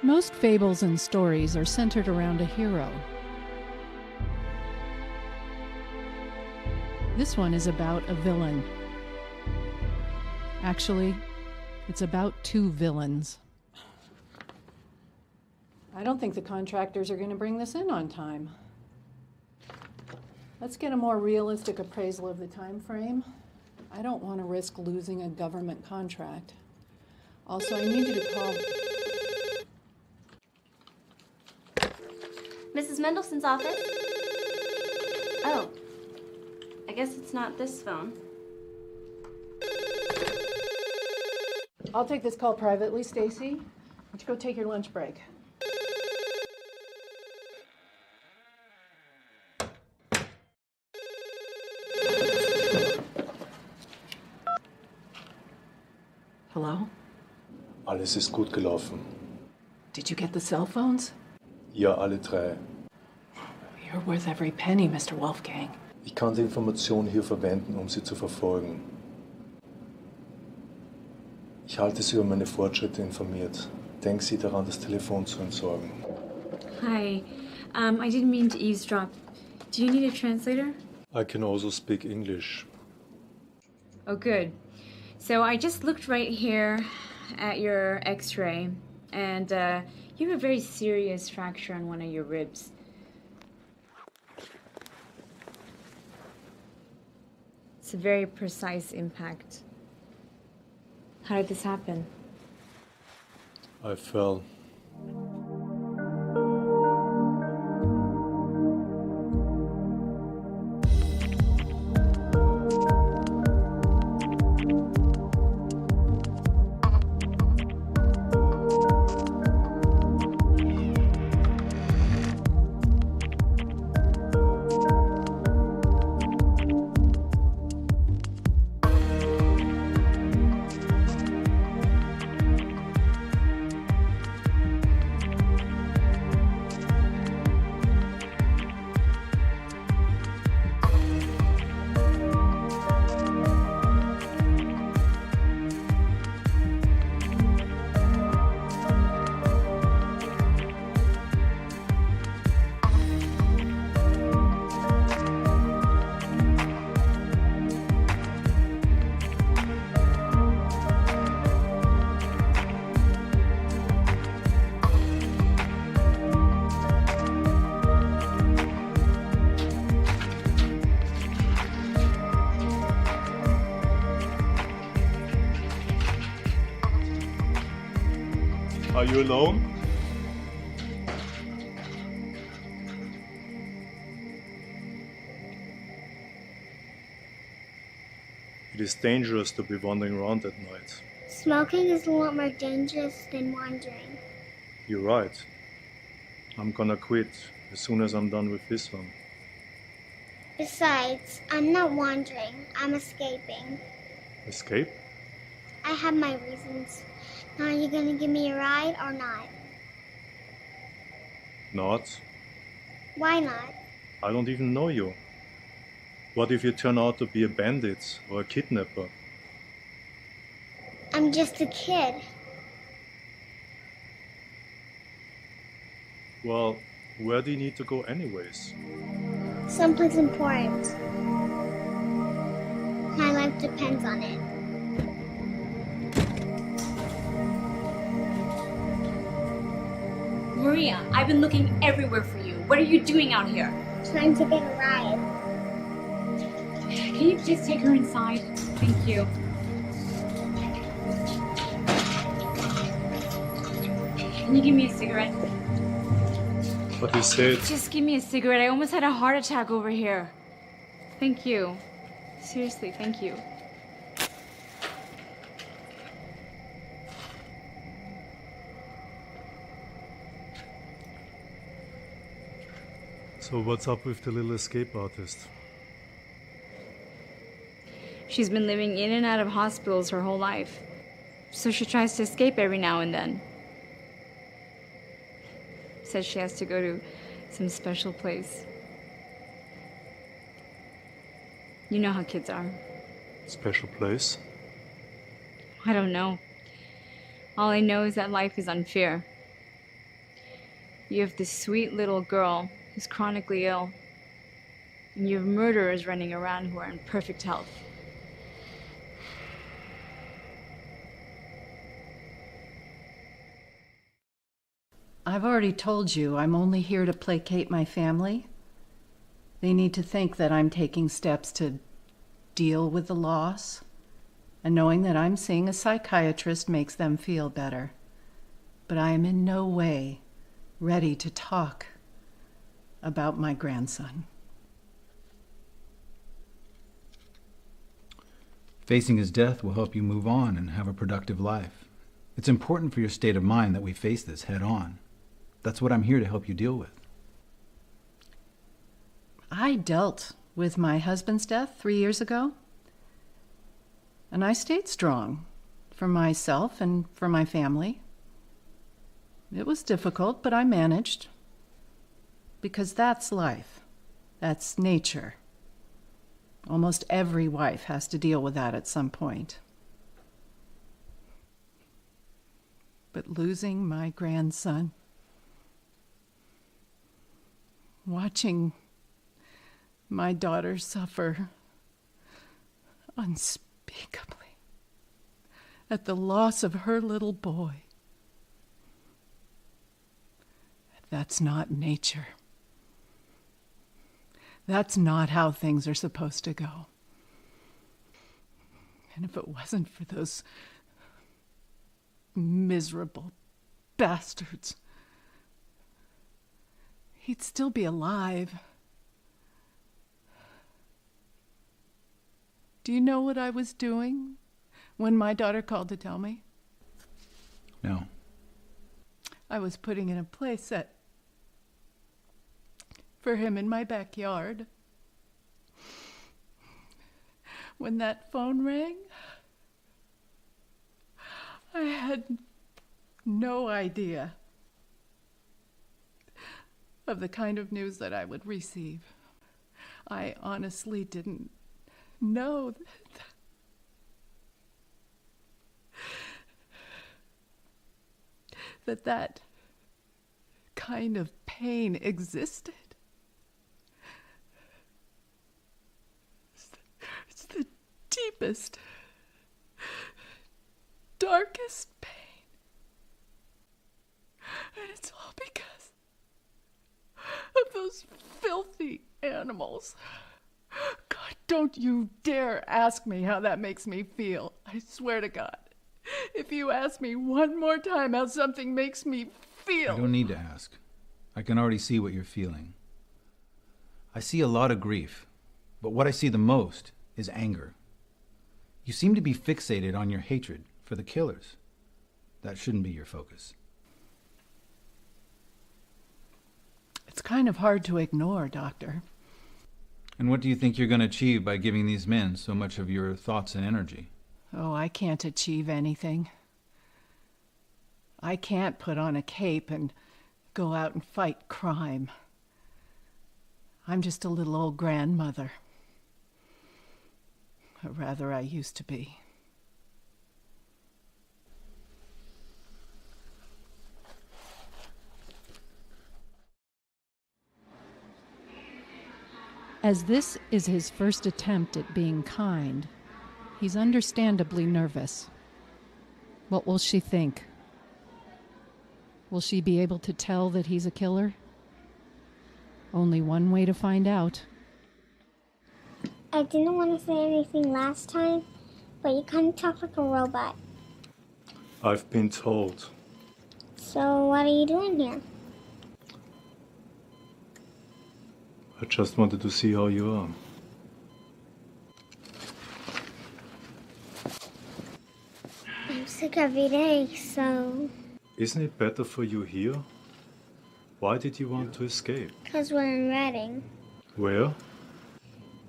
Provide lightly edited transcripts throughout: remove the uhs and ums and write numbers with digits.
Most fables and stories are centered around a hero. This one is about a villain. Actually, it's about two villains. I don't think the contractors are going to bring this in on time. Let's get a more realistic appraisal of the time frame. I don't want to risk losing a government contract. Also, I need you to call... Mrs. Mendelssohn's office? Oh, I guess it's not this phone. I'll take this call privately, Stacy. Why don't you go take your lunch break? Hello? Alles ist gut gelaufen. Did you get the cell phones? Ja, alle drei. You're worth every penny, Mr. Wolfgang. Ich kann die Informationen hier verwenden, um sie zu verfolgen. Ich halte Sie über meine Fortschritte informiert. Denken Sie daran, das Telefon zu entsorgen. Hi. I didn't mean to eavesdrop. Do you need a translator? I can also speak English. Oh, good. So I just looked right here at your x-ray, and you have a very serious fracture on one of your ribs. It's a very precise impact. How did this happen? I fell. Are you alone? It is dangerous to be wandering around at night. Smoking is a lot more dangerous than wandering. You're right. I'm gonna quit as soon as I'm done with this one. Besides, I'm not wandering, I'm escaping. Escape? I have my reasons. Now, are you gonna give me a ride or not? Not. Why not? I don't even know you. What if you turn out to be a bandit or a kidnapper? I'm just a kid. Well, where do you need to go anyways? Someplace important. My life depends on it. Maria, I've been looking everywhere for you. What are you doing out here? Trying to get a ride. Can you just take her inside? Thank you. Can you give me a cigarette? But you said... Just give me a cigarette. I almost had a heart attack over here. Thank you. Seriously, thank you. So what's up with the little escape artist? She's been living in and out of hospitals her whole life. So she tries to escape every now and then. Says she has to go to some special place. You know how kids are. Special place? I don't know. All I know is that life is unfair. You have this sweet little girl who's chronically ill, and you have murderers running around who are in perfect health. I've already told you I'm only here to placate my family. They need to think that I'm taking steps to deal with the loss, and knowing that I'm seeing a psychiatrist makes them feel better. But I am in no way ready to talk about my grandson. Facing his death will help you move on and have a productive life. It's important for your state of mind that we face this head on. That's what I'm here to help you deal with. I dealt with my husband's death 3 years ago, and I stayed strong for myself and for my family. It was difficult, but I managed. Because that's life. That's nature. Almost every wife has to deal with that at some point. But losing my grandson, watching my daughter suffer unspeakably at the loss of her little boy, that's not nature. That's not how things are supposed to go. And if it wasn't for those miserable bastards, he'd still be alive. Do you know what I was doing when my daughter called to tell me? No. I was putting in a playset for him in my backyard. When that phone rang, I had no idea of the kind of news that I would receive. I honestly didn't know that kind of pain existed. It's the deepest, darkest pain. And it's all because of those filthy animals. God, don't you dare ask me how that makes me feel. I swear to God. If you ask me one more time how something makes me feel... I don't need to ask. I can already see what you're feeling. I see a lot of grief, but what I see the most is anger. You seem to be fixated on your hatred for the killers. That shouldn't be your focus. It's kind of hard to ignore, Doctor. And what do you think you're going to achieve by giving these men so much of your thoughts and energy? Oh, I can't achieve anything. I can't put on a cape and go out and fight crime. I'm just a little old grandmother. Or rather, I used to be. As this is his first attempt at being kind, he's understandably nervous. What will she think? Will she be able to tell that he's a killer? Only one way to find out. I didn't want to say anything last time, but you kind of talk like a robot. I've been told. So what are you doing here? I just wanted to see how you are. I'm sick every day, so... Isn't it better for you here? Why did you want to escape? Because we're in Reading. Where?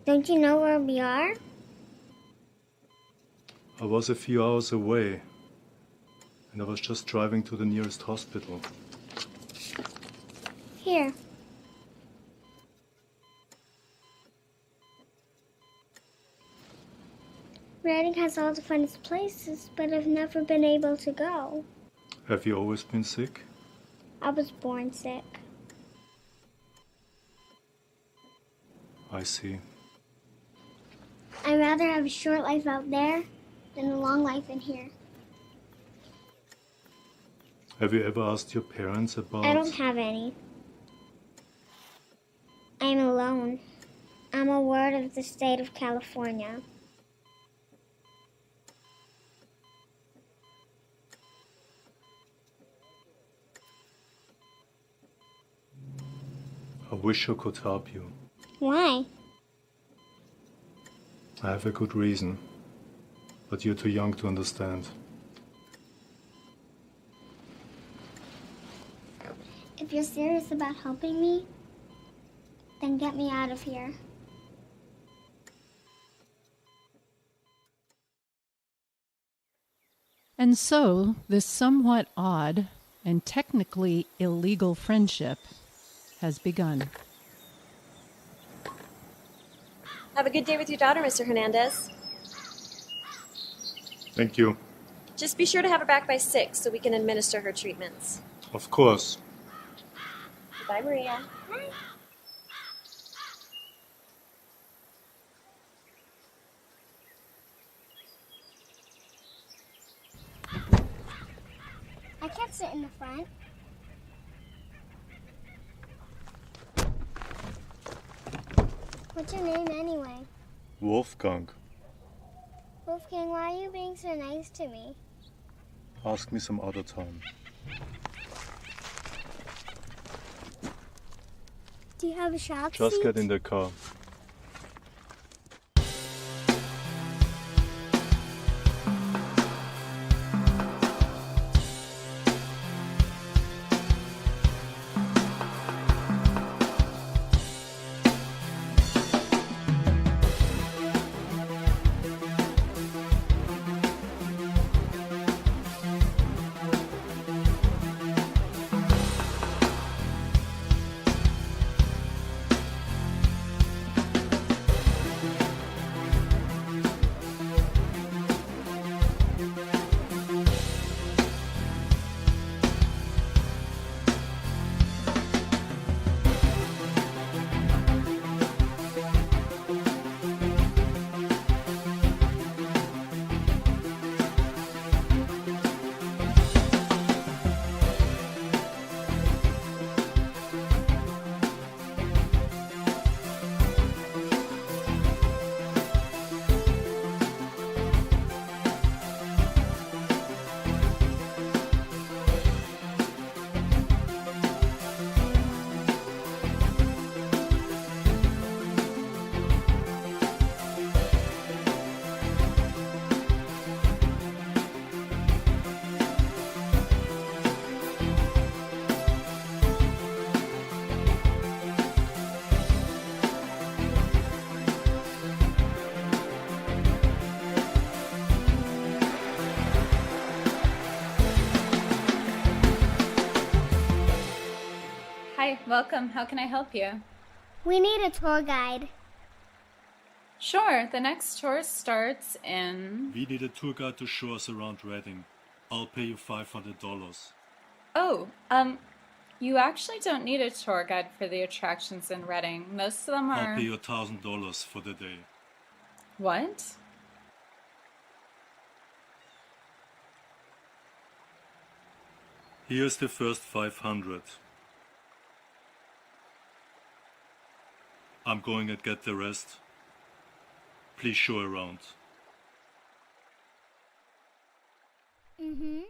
Don't you know where we are? I was a few hours away, and I was just driving to the nearest hospital. Here. Reading has all the funnest places, but I've never been able to go. Have you always been sick? I was born sick. I see. I'd rather have a short life out there than a long life in here. Have you ever asked your parents about... I don't have any. I'm alone. I'm a ward of the state of California. I wish I could help you. Why? I have a good reason, but you're too young to understand. If you're serious about helping me, then get me out of here. And so, this somewhat odd and technically illegal friendship has begun. Have a good day with your daughter, Mr. Hernandez. Thank you. Just be sure to have her back by 6 so we can administer her treatments. Of course. Bye, Maria. I can't sit in the front. What's your name anyway? Wolfgang, Wolfgang, why are you being so nice to me? ask me some other time. Do you have a shop Just seat? get in the car. Hi, welcome. How can I help you? We need a tour guide. Sure, the next tour starts in... We need a tour guide to show us around Reading. I'll pay you $500. Oh, you actually don't need a tour guide for the attractions in Reading. Most of them are... I'll pay you $1,000 for the day. What? Here's the first 500. I'm going to get the rest. Please show around. Mm-hmm.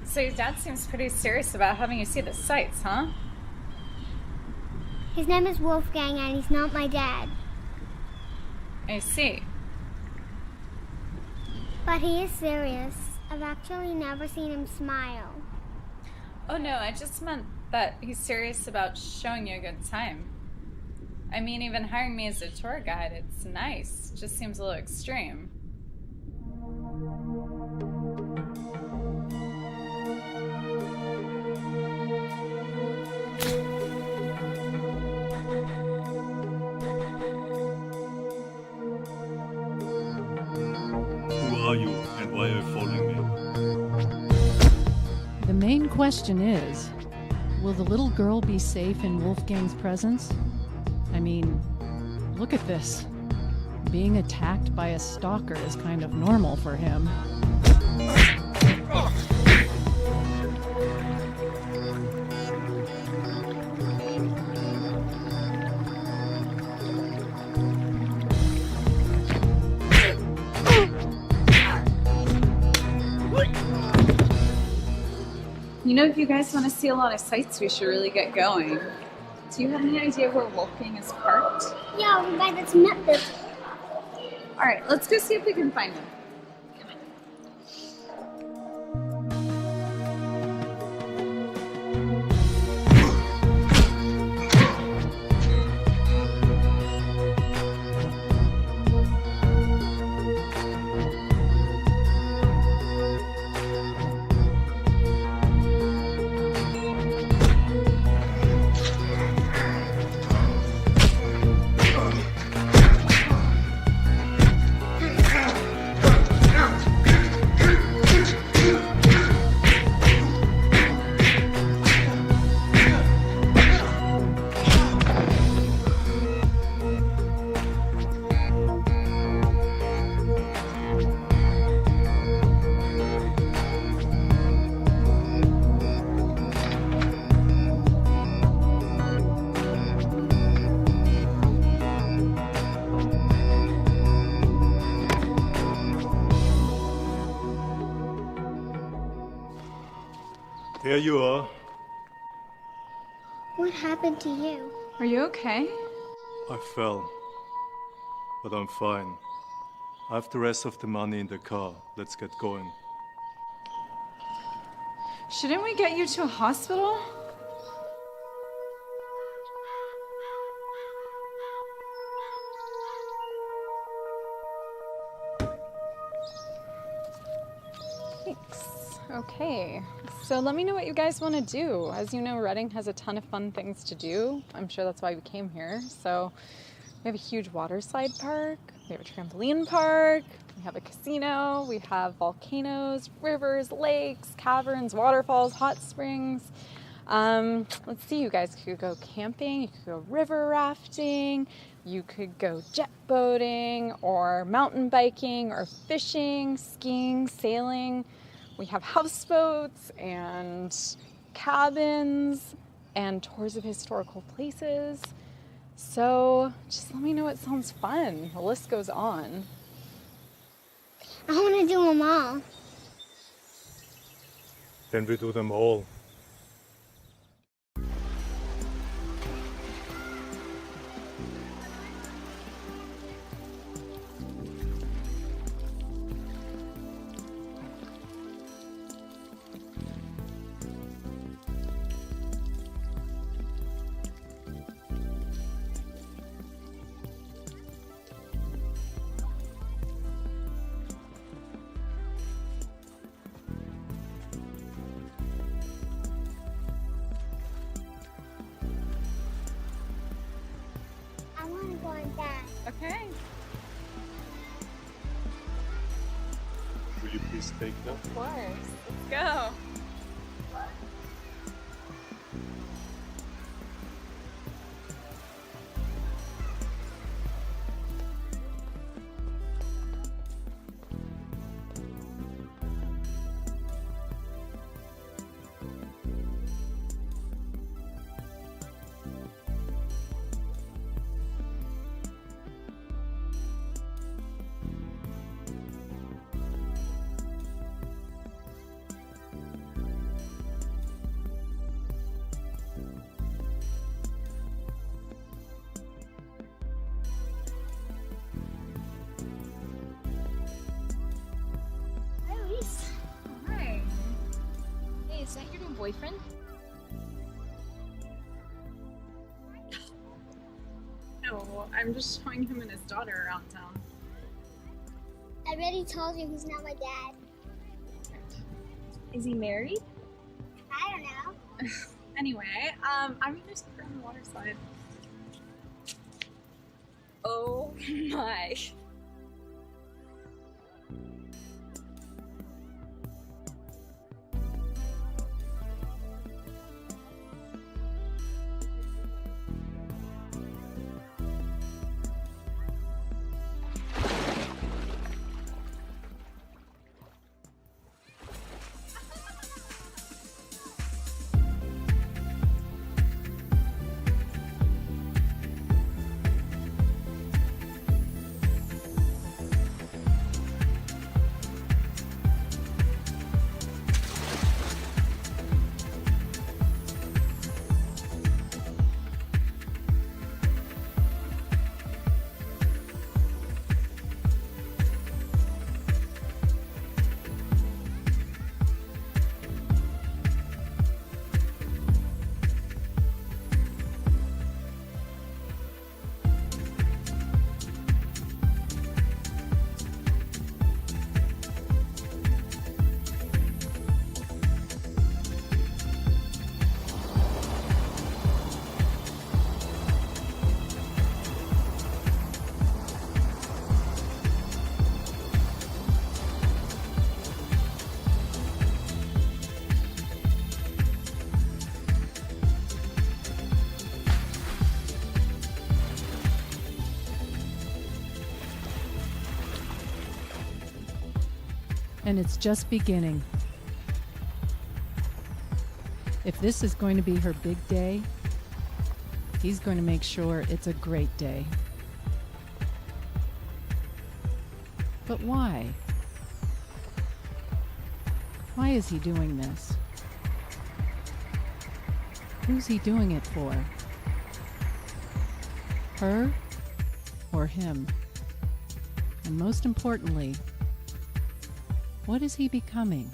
So your dad seems pretty serious about having you see the sights, huh? His name is Wolfgang and he's not my dad. I see. But he is serious. I've actually never seen him smile. Oh no, I just meant that he's serious about showing you a good time. I mean, even hiring me as a tour guide, it's nice. Just seems a little extreme. are you and why are you following me? The main question is, will the little girl be safe in Wolfgang's presence? I mean, look at this. Being attacked by a stalker is kind of normal for him. You know, if you guys want to see a lot of sights, we should really get going. Do you have any idea where Wolfgang is parked? Yeah, over by the cement building. All right, let's go see if we can find him. There you are. What happened to you? Are you okay? I fell. But I'm fine. I have the rest of the money in the car. Let's get going. Shouldn't we get you to a hospital? Thanks. Okay. So let me know what you guys want to do. As you know, Reading has a ton of fun things to do. I'm sure that's why we came here. So we have a huge water slide park. We have a trampoline park. We have a casino. We have volcanoes, rivers, lakes, caverns, waterfalls, hot springs. Let's see, you guys could go camping, you could go river rafting, you could go jet boating or mountain biking or fishing, skiing, sailing. We have houseboats and cabins and tours of historical places. So just let me know what sounds fun. The list goes on. I want to do them all. Then we do them all. I want to go on that. Okay. Will you please take them? Of course. Let's go. Hi. Hey, is that your new boyfriend? No, I'm just showing him and his daughter around town. I already told you he's not my dad. Is he married? I don't know. Anyway, I'm gonna just put her on the water slide. Oh my. And it's just beginning. If this is going to be her big day, he's going to make sure it's a great day. But why? Why is he doing this? Who's he doing it for? Her or him? And most importantly, what is he becoming?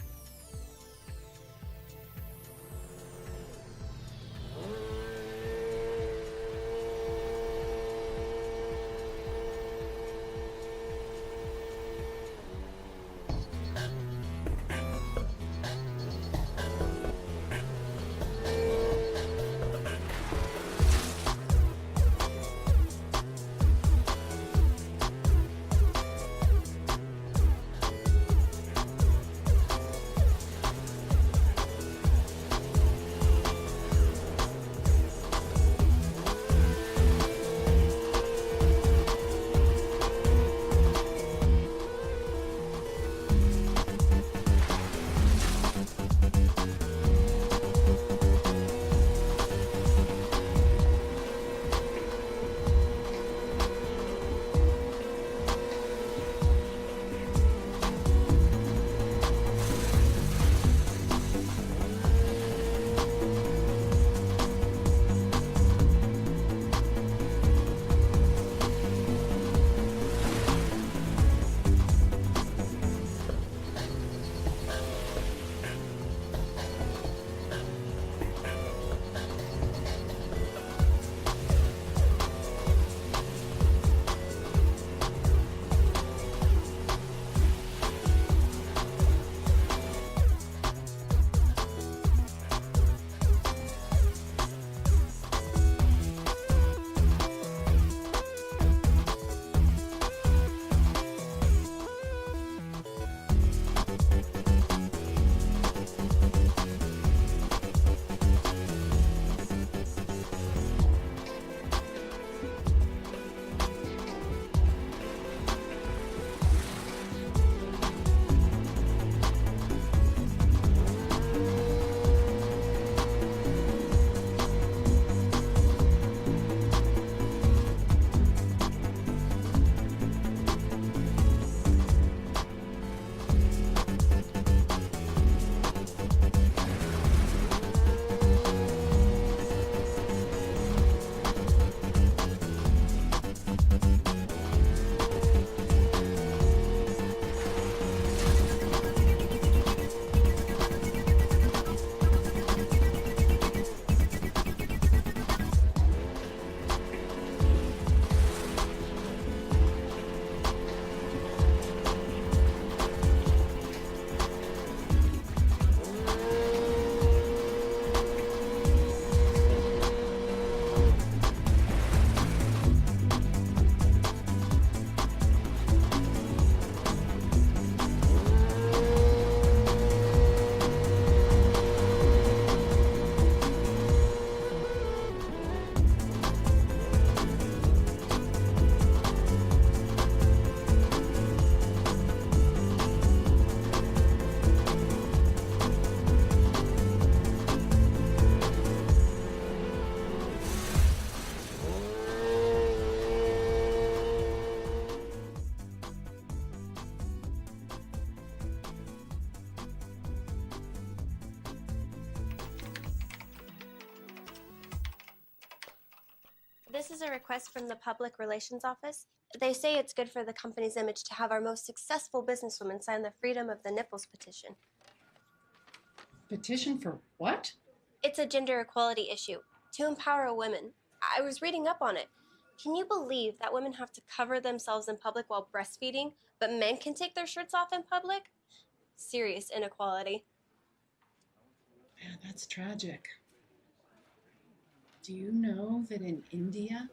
This is a request from the Public Relations Office. They say it's good for the company's image to have our most successful businesswoman sign the Freedom of the Nipples petition. Petition for what? It's a gender equality issue, to empower women. I was reading up on it. Can you believe that women have to cover themselves in public while breastfeeding, but men can take their shirts off in public? Serious inequality. Man, that's tragic. Do you know that in India,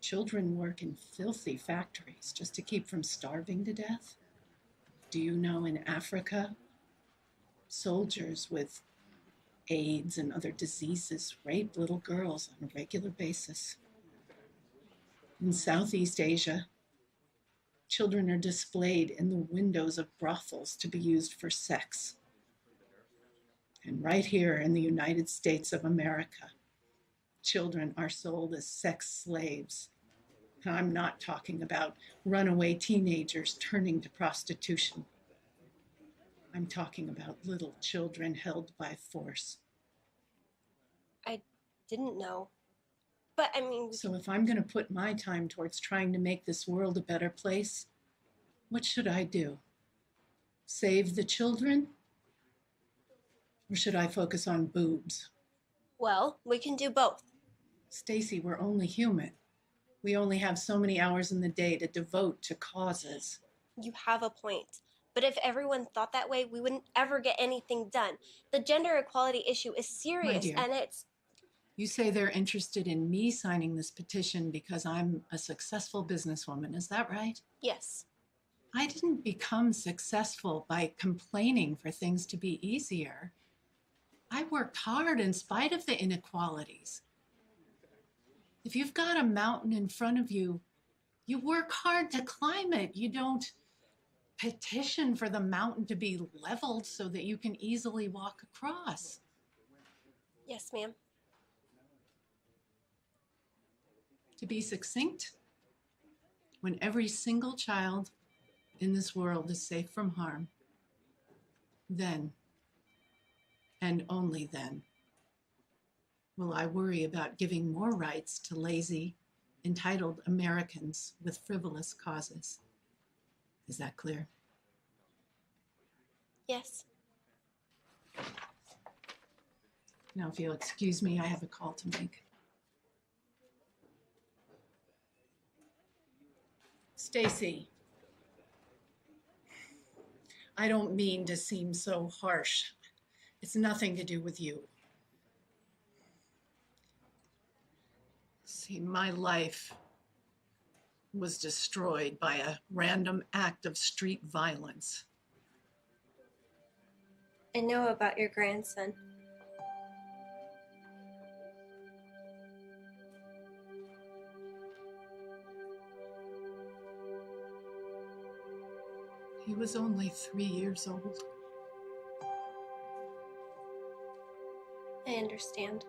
children work in filthy factories just to keep from starving to death? Do you know in Africa, soldiers with AIDS and other diseases rape little girls on a regular basis? In Southeast Asia, Children are displayed in the windows of brothels to be used for sex. And right here in the United States of America, children are sold as sex slaves. And I'm not talking about runaway teenagers turning to prostitution. I'm talking about little children held by force. I didn't know. But I mean... So if I'm going to put my time towards trying to make this world a better place, what should I do? Save the children? Or should I focus on boobs? Well, we can do both. Stacy, we're only human. We only have so many hours in the day to devote to causes. You have a point. But if everyone thought that way, we wouldn't ever get anything done. The gender equality issue is serious, dear. and it's... You say they're interested in me signing this petition because I'm a successful businesswoman. Is that right? Yes. I didn't become successful by complaining for things to be easier. I worked hard in spite of the inequalities. If you've got a mountain in front of you, you work hard to climb it. You don't petition for the mountain to be leveled so that you can easily walk across. Yes, ma'am. To be succinct, when every single child in this world is safe from harm, then, and only then, will I worry about giving more rights to lazy, entitled Americans with frivolous causes. Is that clear? Yes. Now, if you'll excuse me, I have a call to make. Stacy, I don't mean to seem so harsh. It's nothing to do with you. See, my life was destroyed by a random act of street violence. I know about your grandson. He was only 3 years old. I understand.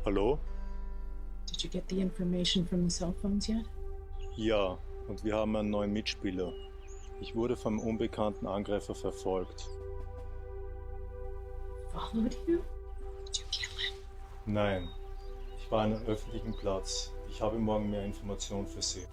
Hallo? Did you get the information from the cell phones yet? Ja, und wir haben einen neuen Mitspieler. Ich wurde vom unbekannten Angreifer verfolgt. Followed you? Did you kill him? Nein, ich war an einem öffentlichen Platz. Ich habe morgen mehr Informationen für Sie.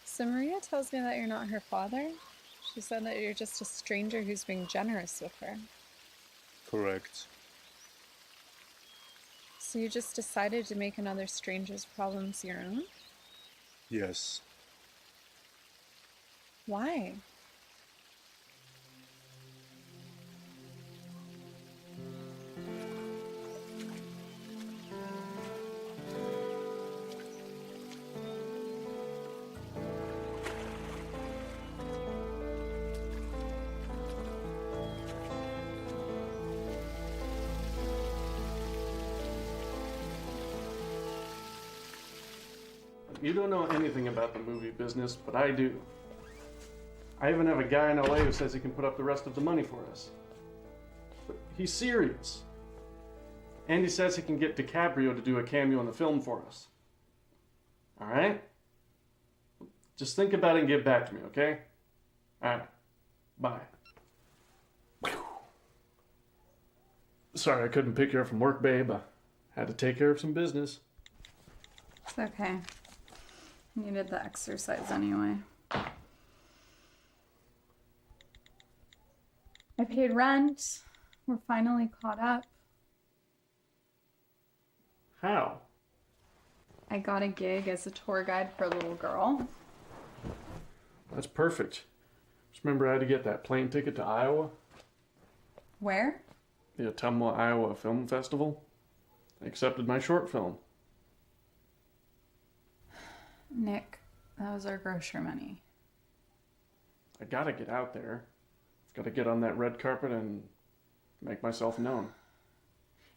So Maria tells me that you're not her father. She said that you're just a stranger who's being generous with her. Correct. So you just decided to make another stranger's problems your own? Yes. Why? You don't know anything about the movie business, but I do. I even have a guy in LA who says he can put up the rest of the money for us. But he's serious. Andy says he can get DiCaprio to do a cameo in the film for us. All right? Just think about it and get back to me, okay? All right. Bye. Sorry I couldn't pick you up from work, babe. I had to take care of some business. It's okay. Needed the exercise anyway. I paid rent. We're finally caught up. How? I got a gig as a tour guide for a little girl. That's perfect. Just remember I had to get that plane ticket to Iowa. Where? The Ottumwa, Iowa Film Festival. They accepted my short film. Nick, that was our grocery money. I gotta get out there. I've gotta get on that red carpet and make myself known.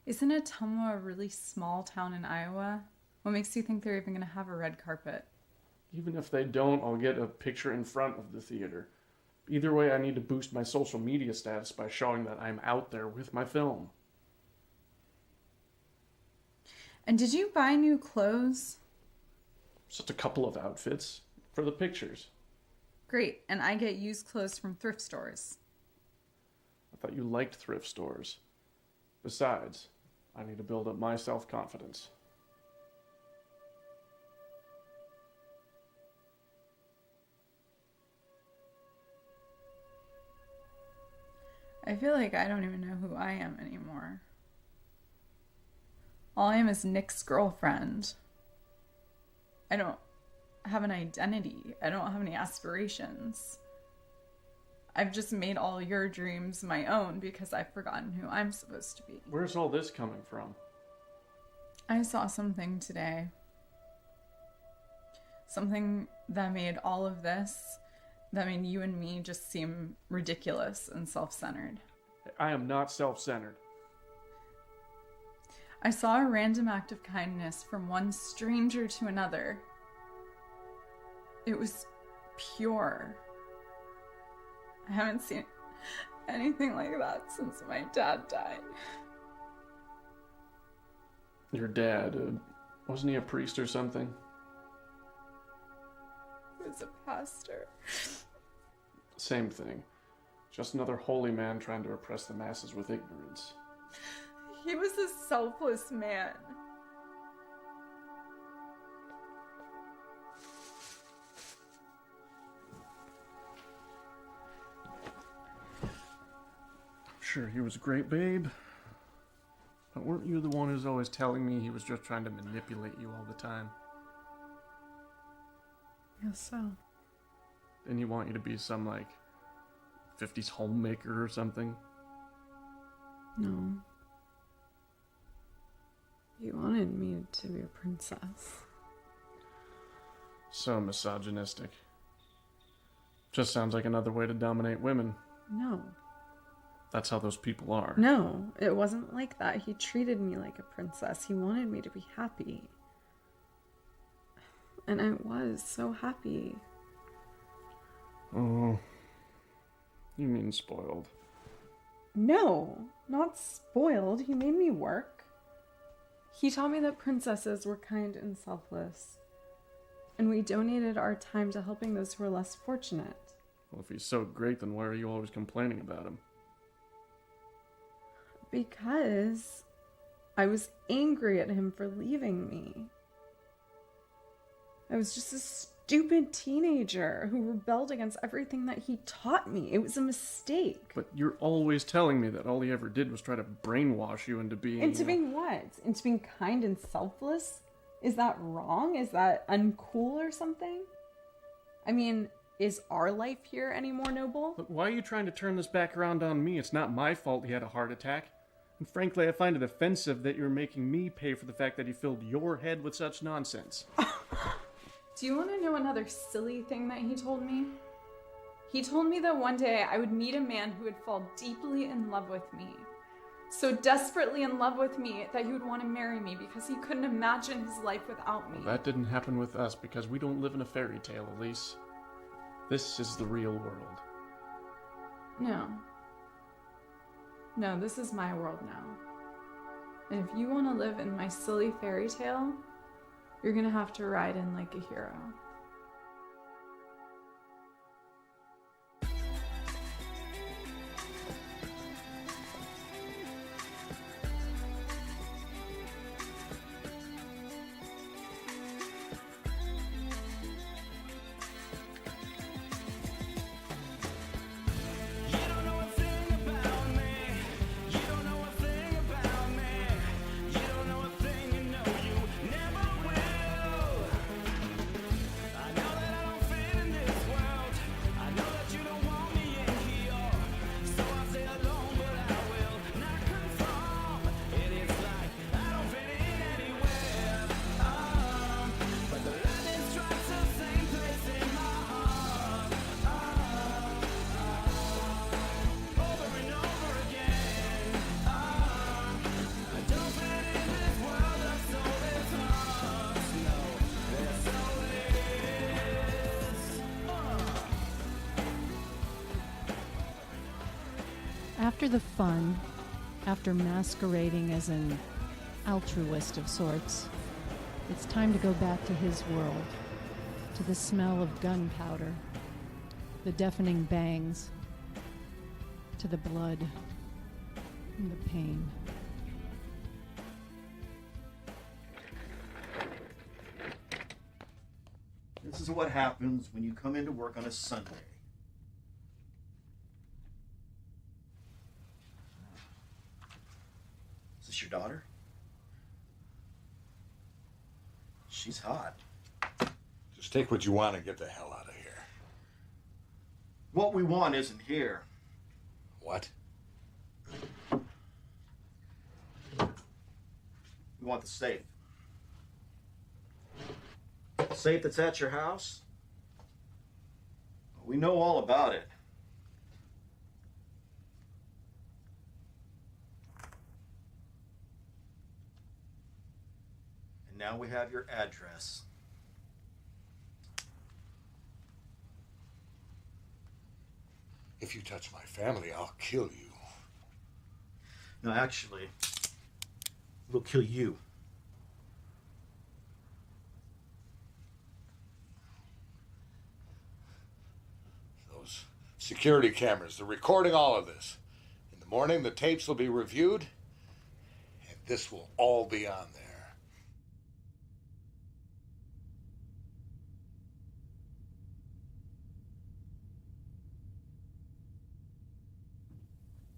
Isn't Ottumwa a really small town in Iowa? What makes you think they're even gonna have a red carpet? Even if they don't, I'll get a picture in front of the theater. Either way, I need to boost my social media status by showing that I'm out there with my film. And did you buy new clothes? Just a couple of outfits for the pictures. Great, and I get used clothes from thrift stores. I thought you liked thrift stores. Besides, I need to build up my self-confidence. I feel like I don't even know who I am anymore. All I am is Nick's girlfriend. I don't have an identity. I don't have any aspirations. I've just made all your dreams my own because I've forgotten who I'm supposed to be. Where's all this coming from? I saw something today. Something that made all of this, that made you and me just seem ridiculous and self-centered. I am not self-centered. I saw a random act of kindness from one stranger to another. It was pure. I haven't seen anything like that since my dad died. Your dad, wasn't he a priest or something? He was a pastor. Same thing. Just another holy man trying to oppress the masses with ignorance. He was a selfless man. Sure, he was a great babe. But weren't you the one who's always telling me he was just trying to manipulate you all the time? Yes, so. Didn't he want you to be some, 50s homemaker or something? No. He wanted me to be a princess. So misogynistic. Just sounds like another way to dominate women. No. That's how those people are. No, it wasn't like that. He treated me like a princess. He wanted me to be happy. And I was so happy. Oh. You mean spoiled. No, not spoiled. He made me work. He taught me that princesses were kind and selfless. And we donated our time to helping those who were less fortunate. Well, if he's so great, then why are you always complaining about him? Because I was angry at him for leaving me. I was just a stupid teenager who rebelled against everything that he taught me. It was a mistake. But you're always telling me that all he ever did was try to brainwash you into being... Into being what? Into being kind and selfless? Is that wrong? Is that uncool or something? I mean, is our life here any more noble? Look, why are you trying to turn this back around on me? It's not my fault he had a heart attack. And frankly, I find it offensive that you're making me pay for the fact that he filled your head with such nonsense. Do you want to know another silly thing that he told me? He told me that one day I would meet a man who would fall deeply in love with me. So desperately in love with me that he would want to marry me because he couldn't imagine his life without me. Well, that didn't happen with us because we don't live in a fairy tale, Elise. This is the real world. No. No, this is my world now. And if you want to live in my silly fairy tale, you're gonna have to ride in like a hero. After the fun, after masquerading as an altruist of sorts, it's time to go back to his world, to the smell of gunpowder, the deafening bangs, to the blood and the pain. This is what happens when you come into work on a Sunday. Is this your daughter? She's hot. Just take what you want and get the hell out of here. What we want isn't here. What? We want the safe. The safe that's at your house? We know all about it. And now we have your address. If you touch my family, I'll kill you. No, actually, we'll kill you. Those security cameras, they're recording all of this. In the morning, the tapes will be reviewed, and this will all be on there.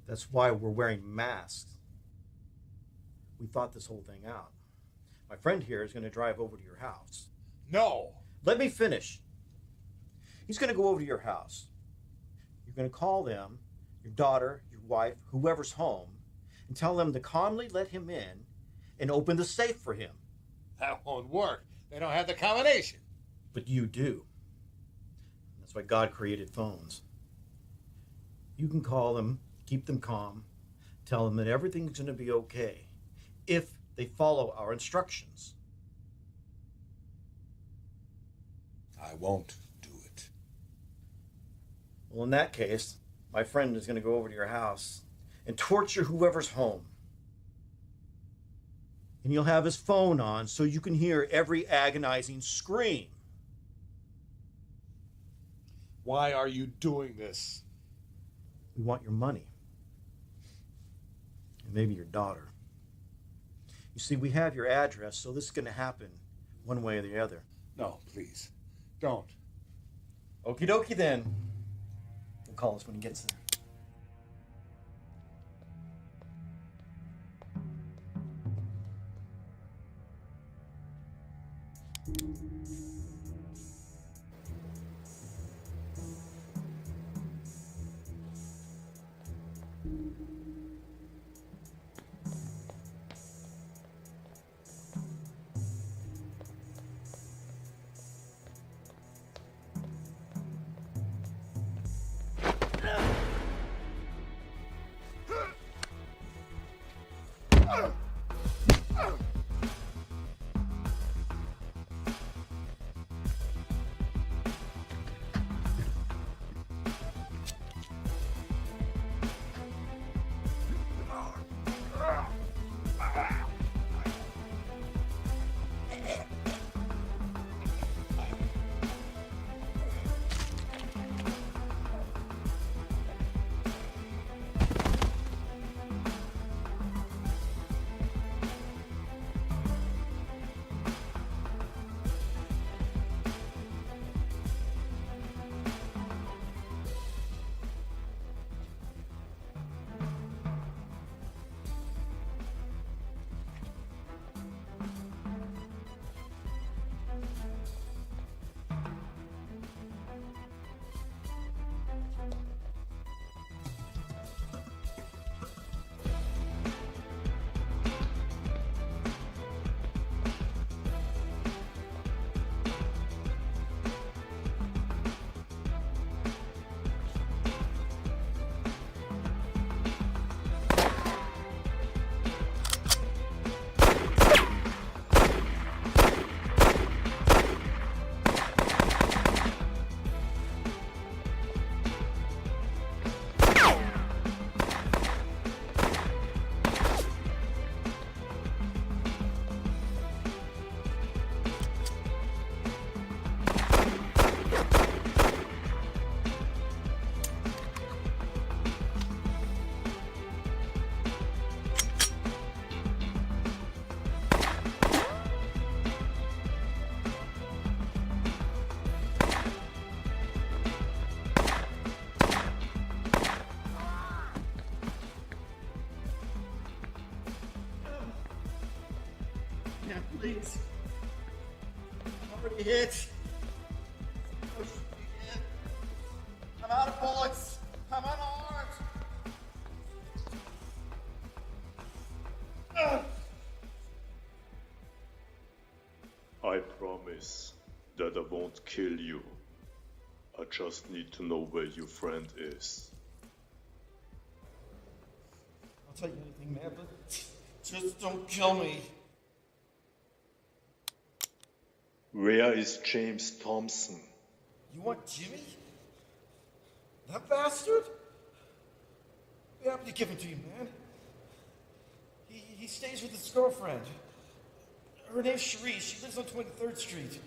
That's why we're wearing masks. We thought this whole thing out. My friend here is going to drive over to your house. No! Let me finish. He's going to go over to your house. You're going to call them, your daughter, your wife, whoever's home, and tell them to calmly let him in and open the safe for him. That won't work. They don't have the combination. But you do. That's why God created phones. You can call them, keep them calm, tell them that everything's going to be okay if they follow our instructions. I won't do it. Well, in that case, my friend is going to go over to your house and torture whoever's home. And you'll have his phone on so you can hear every agonizing scream. Why are you doing this? We want your money. And maybe your daughter. You see, we have your address, so this is going to happen one way or the other. No, please. Don't. Okie dokie then. He'll call us when he gets there. Yeah, please. I'm already hit. Push me in. I'm out of bullets. I'm unarmed. I promise that I won't kill you. I just need to know where your friend is. I'll tell you anything, man, but just don't kill me. Where is James Thompson? You want Jimmy? That bastard? Be happy to give him to you, man. He stays with his girlfriend. Her name's Cherie. She lives on 23rd Street.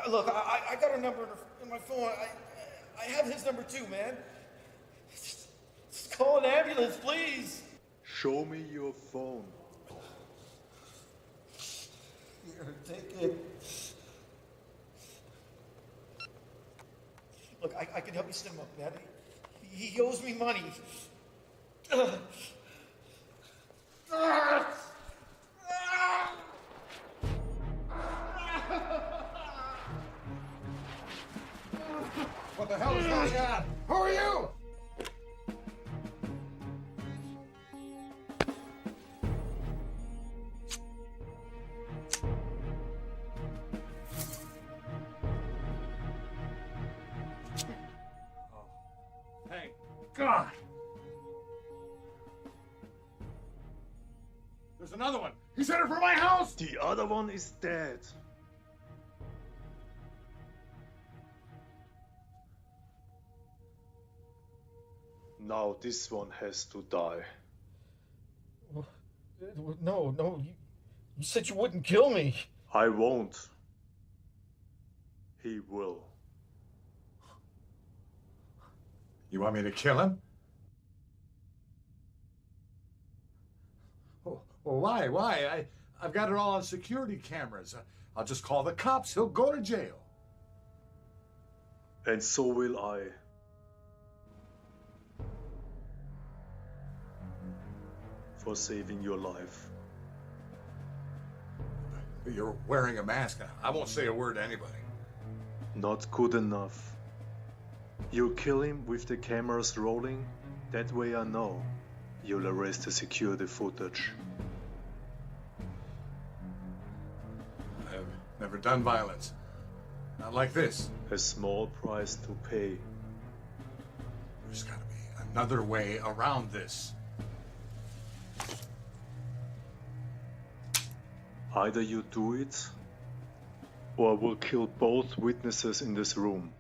Look, I got her number in my phone. I have his number too, man. Just call an ambulance, please. Show me your phone. Here, take it. Look, I can help you set him up, man. He owes me money. What the hell is going on? Who are you? Thank God. There's another one. He's headed for my house. The other one is dead. Now this one has to die. No, you said you wouldn't kill me. I won't. He will. You want me to kill him? Oh, well, why? I've got it all on security cameras. I'll just call the cops. He'll go to jail. And so will I. For saving your life. You're wearing a mask. I won't say a word to anybody. Not good enough. You kill him with the cameras rolling, that way I know you'll arrest the security footage. I've never done violence. Not like this. A small price to pay. There's gotta be another way around this. Either you do it, or I will kill both witnesses in this room.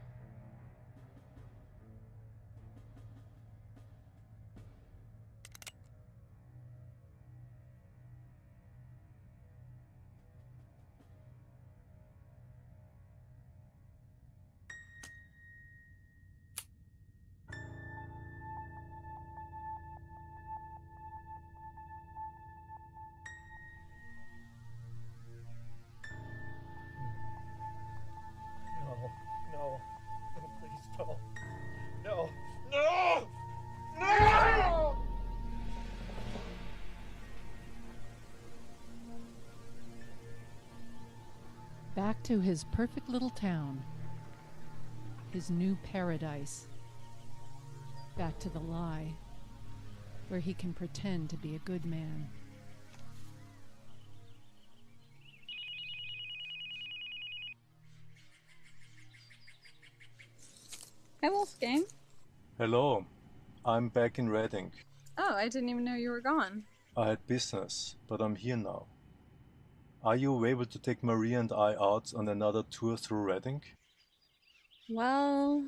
No, please don't. No! Back to his perfect little town. His new paradise. Back to the lie, where he can pretend to be a good man. Hi, Wolfgang. Hello, I'm back in Reading. Oh, I didn't even know you were gone. I had business, but I'm here now. Are you able to take Maria and I out on another tour through Reading? Well,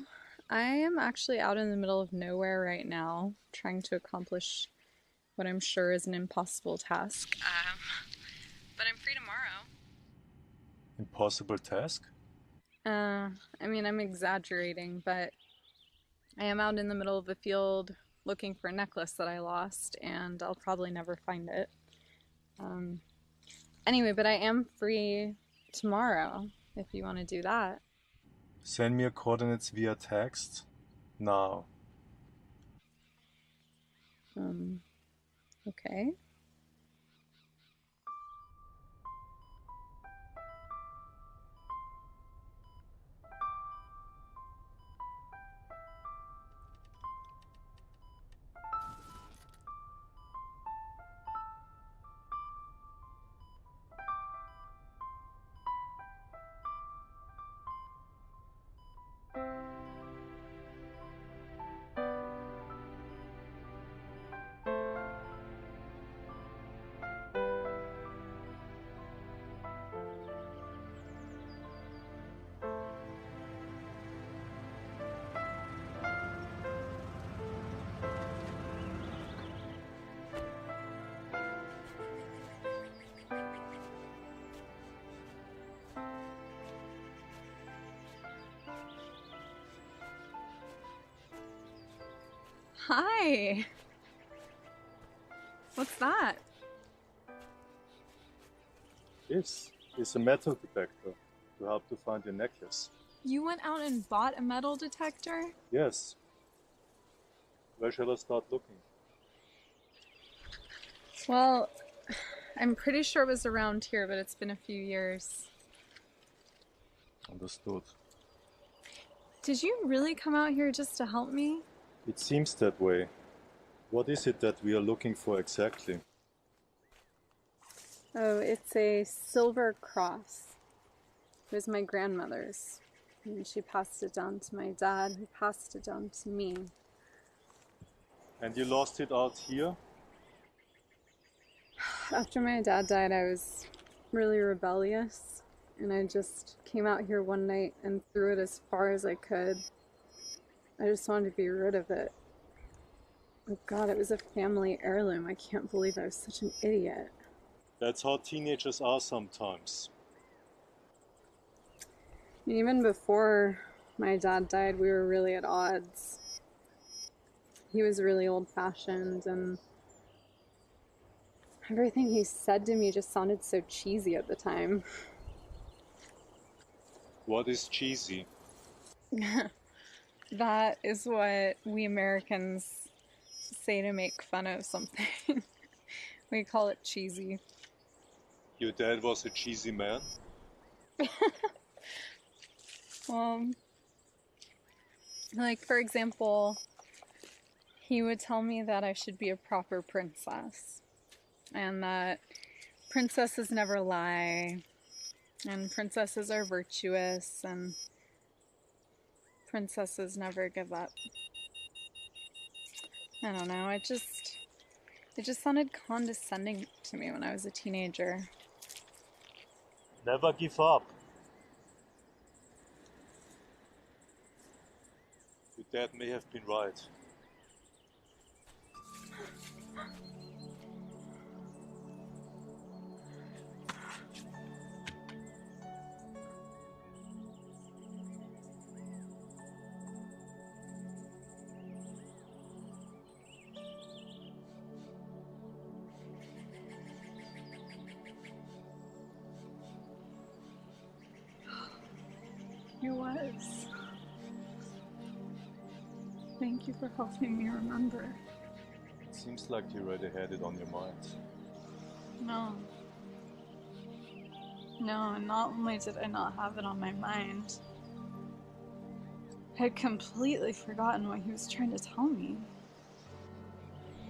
I am actually out in the middle of nowhere right now, trying to accomplish what I'm sure is an impossible task. But I'm free tomorrow. Impossible task? I mean, I'm exaggerating, but I am out in the middle of a field looking for a necklace that I lost, and I'll probably never find it. Anyway, but I am free tomorrow, if you want to do that. Send me your coordinates via text now. Okay. Hi. What's that? This is a metal detector to help to find your necklace. You went out and bought a metal detector? Yes. Where shall I start looking? Well, I'm pretty sure it was around here, but it's been a few years. Understood. Did you really come out here just to help me? It seems that way. What is it that we are looking for exactly? Oh, it's a silver cross. It was my grandmother's. And she passed it down to my dad, who passed it down to me. And you lost it out here? After my dad died, I was really rebellious. And I just came out here one night and threw it as far as I could. I just wanted to be rid of it. Oh God, it was a family heirloom. I can't believe I was such an idiot. That's how teenagers are sometimes. Even before my dad died, we were really at odds. He was really old-fashioned, and everything he said to me just sounded so cheesy at the time. What is cheesy? That is what we Americans say to make fun of something. We call it cheesy. Your dad was a cheesy man? Like, for example, he would tell me that I should be a proper princess, and that princesses never lie, and princesses are virtuous, and princesses never give up. I don't know, it just sounded condescending to me when I was a teenager. Never give up. Your dad may have been right. It was. Thank you for helping me remember. It seems like you already had it on your mind. No. No, and not only did I not have it on my mind, I had completely forgotten what he was trying to tell me.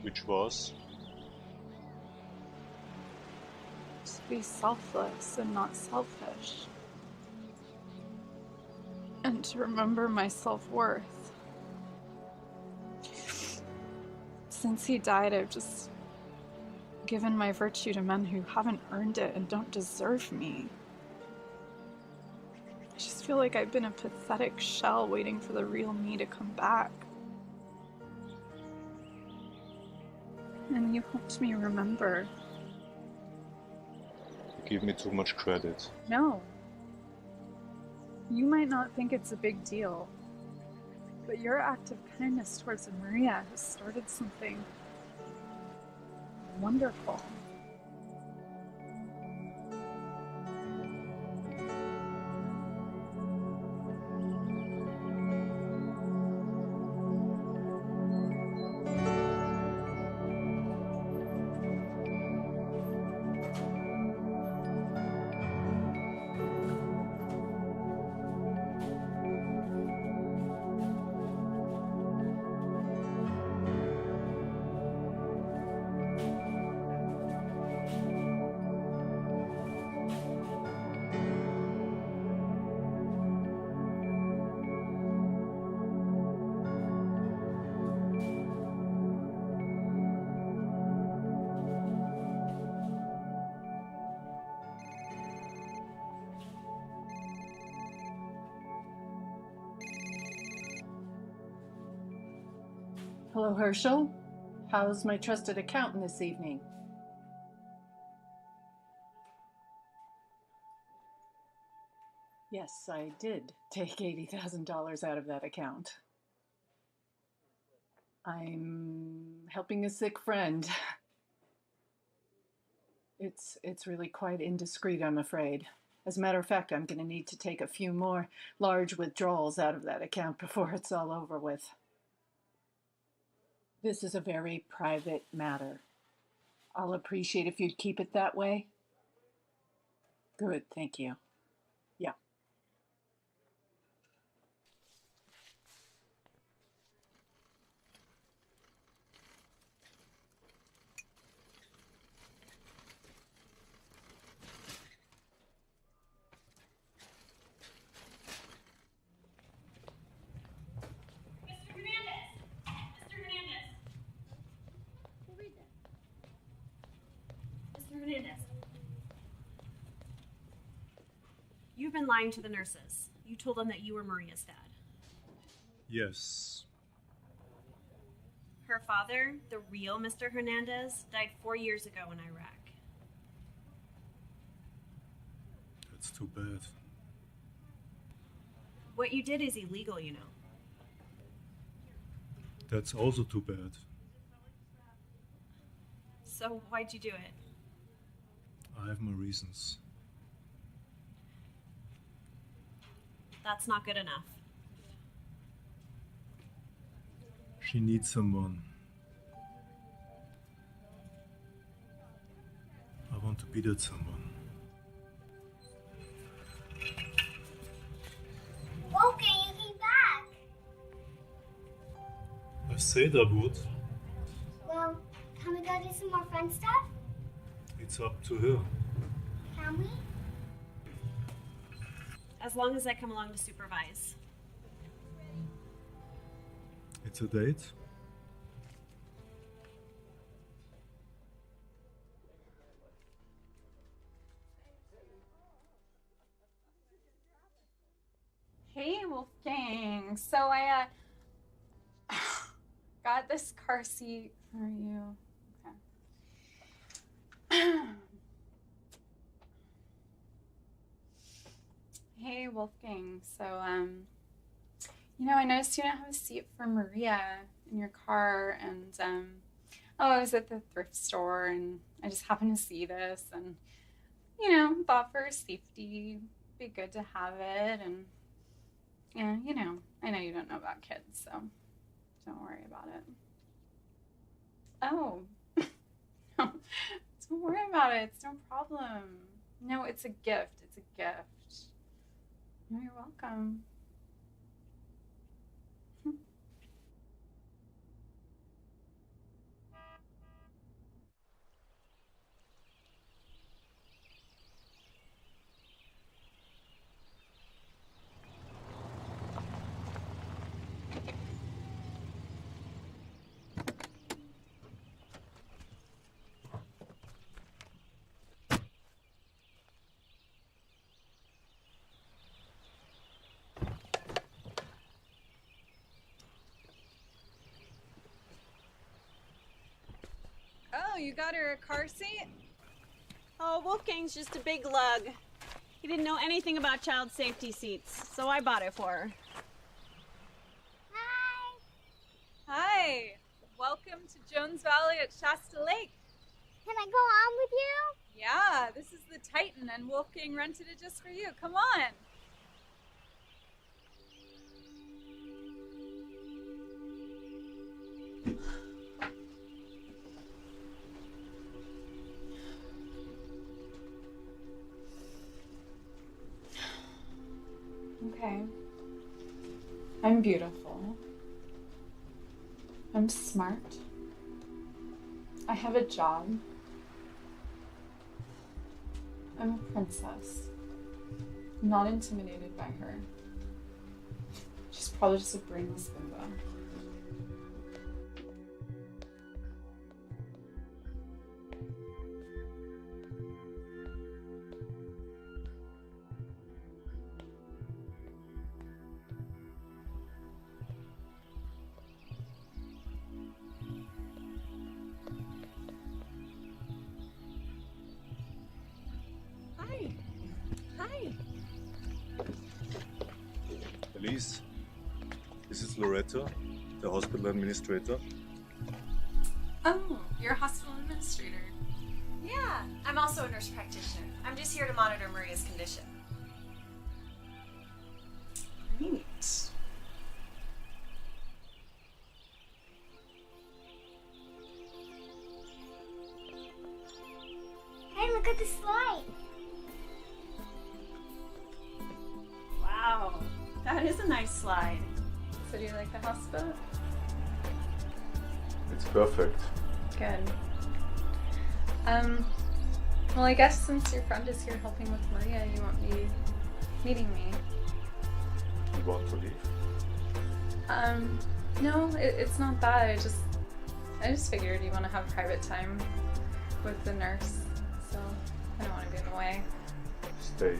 Which was? To be selfless and not selfish. And to remember my self-worth. Since he died, I've just given my virtue to men who haven't earned it and don't deserve me. I just feel like I've been a pathetic shell waiting for the real me to come back. And you helped me remember. You give me too much credit. No. You might not think it's a big deal, but your act of kindness towards Maria has started something wonderful. Hello, Herschel. How's my trusted accountant this evening? Yes, I did take $80,000 out of that account. I'm helping a sick friend. It's really quite indiscreet, I'm afraid. As a matter of fact, I'm going to need to take a few more large withdrawals out of that account before it's all over with. This is a very private matter. I'll appreciate if you'd keep it that way. Good, thank you. Yeah. You've been lying to the nurses. You told them that you were Maria's dad. Yes. Her father, the real Mr. Hernandez, died 4 years ago in Iraq. That's too bad. What you did is illegal, you know. That's also too bad. So why'd you do it? I have my reasons. That's not good enough. She needs someone. I want to be that someone. Okay, you came back. I said I would. Well, can we go do some more fun stuff? It's up to her. Can we? As long as I come along to supervise. It's a date? Hey, Wolfgang. So I got this car seat for you. Okay. Hey, Wolfgang. So, I noticed you don't have a seat for Maria in your car, and, I was at the thrift store, and I just happened to see this, and, thought for her safety, it'd be good to have it, and, yeah, I know you don't know about kids, so don't worry about it. Oh, no, don't worry about it. It's no problem. No, it's a gift. It's a gift. No, you're welcome. Oh, you got her a car seat? Oh, Wolfgang's just a big lug. He didn't know anything about child safety seats, so I bought it for her. Hi. Hi. Welcome to Jones Valley at Shasta Lake. Can I go on with you? Yeah, this is the Titan, and Wolfgang rented it just for you. Come on. Okay. I'm beautiful. I'm smart. I have a job. I'm a princess. I'm not intimidated by her. She's probably just a brainless bimbo. Hi. Elise, this is Loretta, the hospital administrator. Oh, you're a hospital administrator. Yeah, I'm also a nurse practitioner. I'm just here to monitor Maria's condition. Great. Hey, look at the slide. Wow, that is a nice slide. So do you like the hospital? It's perfect. Good. Well, I guess since your friend is here helping with Maria, you won't be meeting me. You want to leave? No, it's not that. I just figured you want to have private time with the nurse, so I don't want to be in the way. Stay.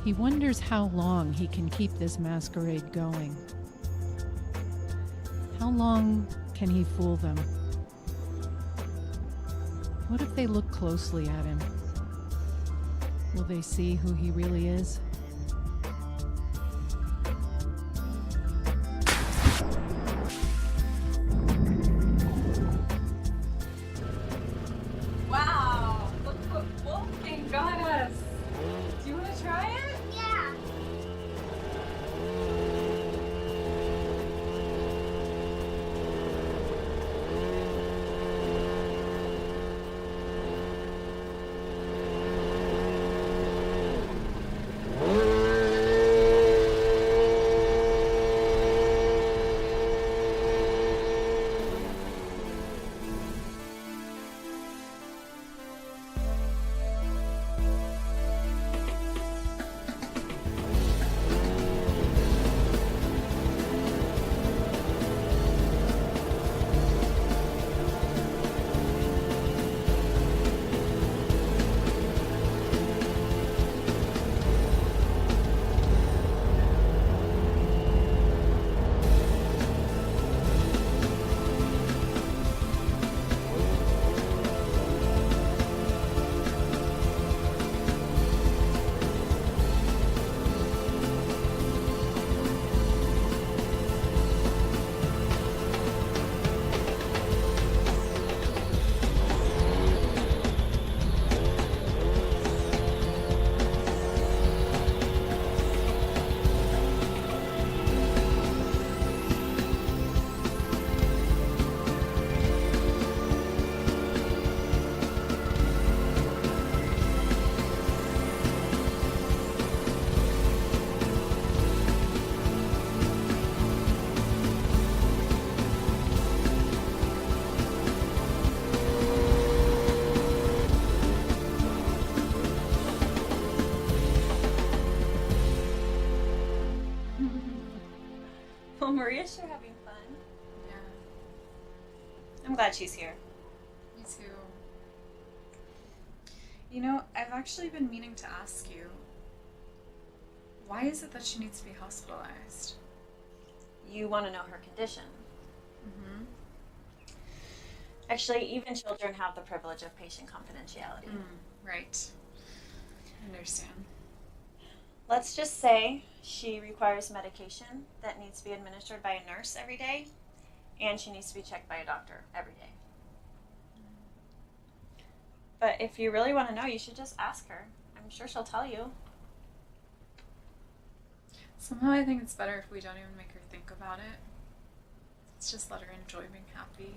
He wonders how long he can keep this masquerade going. How long can he fool them? What if they look closely at him? Will they see who he really is? Wow! Look what Wolfgang got us! Do you want to try it? Yeah. Well, Maria's sure having fun. Yeah, I'm glad she's here. me too. You know, I've actually been meaning to ask you, why is it that she needs to be hospitalized? You want to know her condition. Mm-hmm. Actually, even children have the privilege of patient confidentiality. Right. I understand. Let's just say she requires medication that needs to be administered by a nurse every day, and she needs to be checked by a doctor every day. But if you really want to know, you should just ask her. I'm sure she'll tell you. Somehow I think it's better if we don't even make her think about it. Let's just let her enjoy being happy.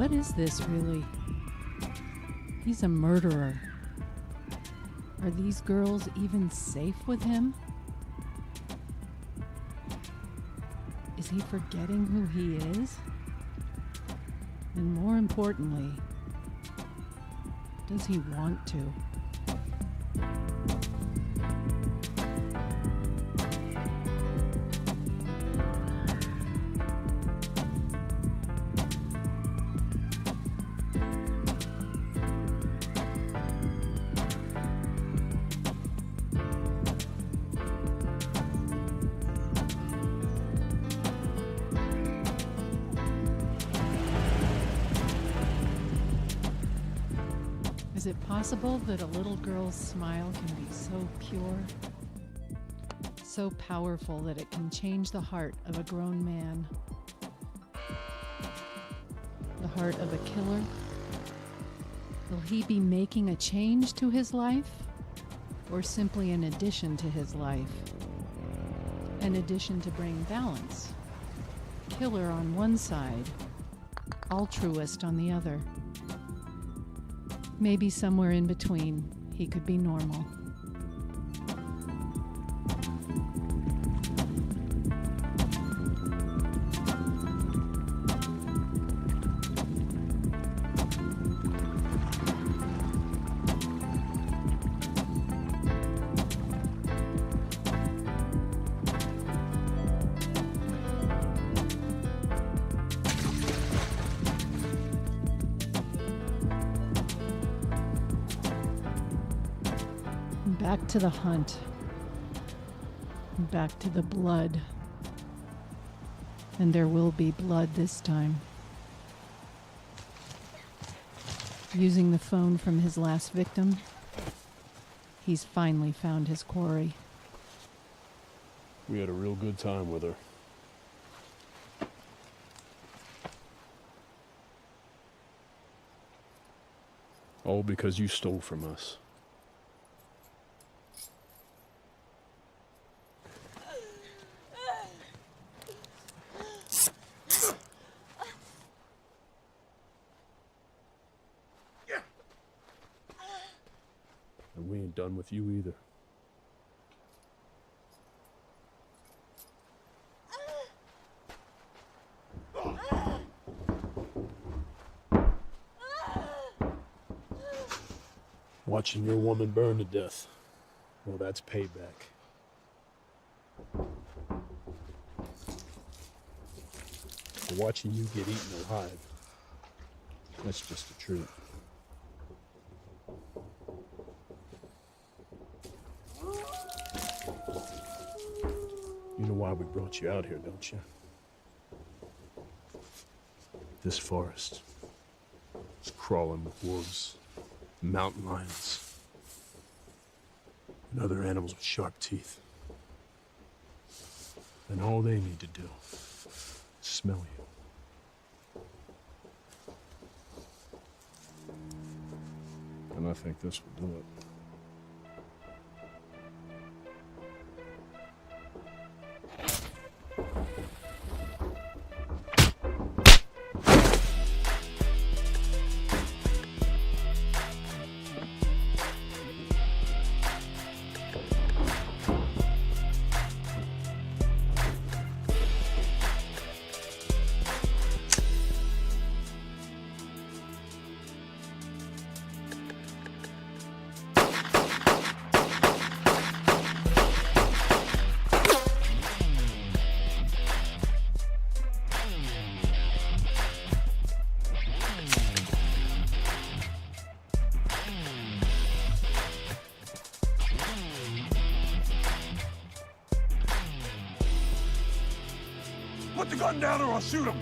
What is this, really? He's a murderer. Are these girls even safe with him? Is he forgetting who he is? And more importantly, does he want to? Is it possible that a little girl's smile can be so pure, so powerful that it can change the heart of a grown man? The heart of a killer? Will he be making a change to his life, or simply an addition to his life? An addition to bring balance. Killer on one side, altruist on the other. Maybe somewhere in between, he could be normal. Back to the hunt. Back to the blood. And there will be blood this time. Using the phone from his last victim, he's finally found his quarry. We had a real good time with her. All because you stole from us. And we ain't done with you either. Watching your woman burn to death, well, that's payback. For watching you get eaten alive, that's just a treat. You know why we brought you out here, don't you? This forest is crawling with wolves, mountain lions, and other animals with sharp teeth. And all they need to do is smell you. And I think this will do it. Put the gun down or I'll shoot him!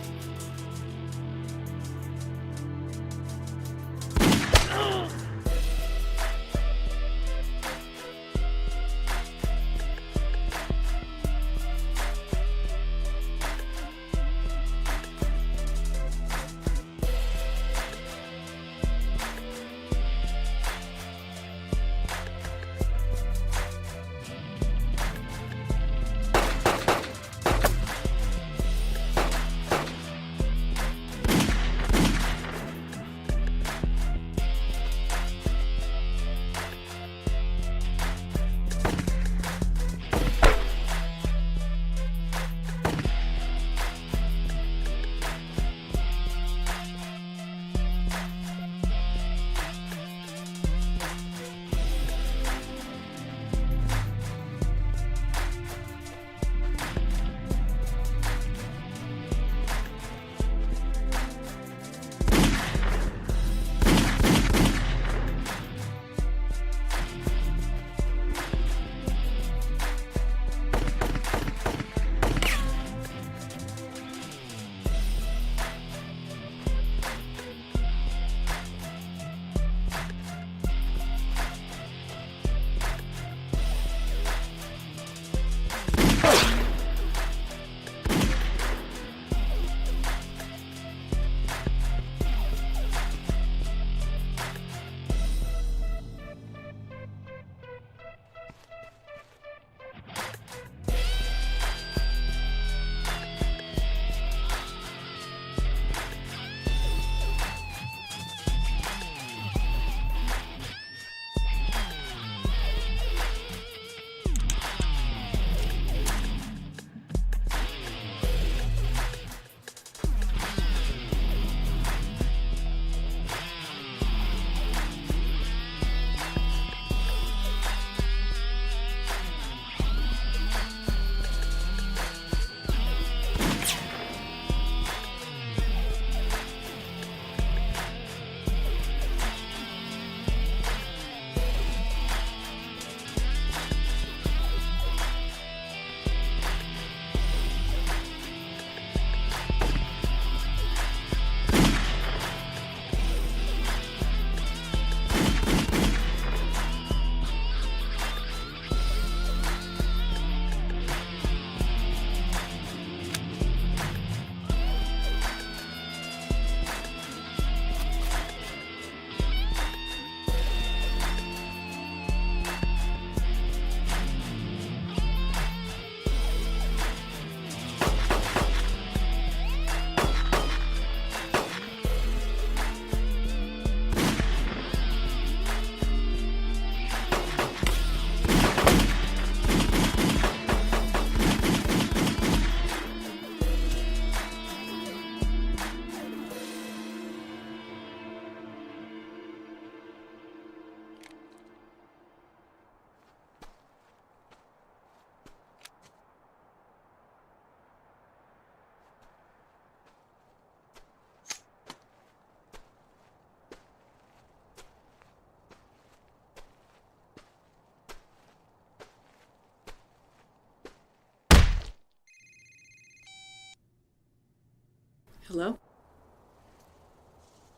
Hello?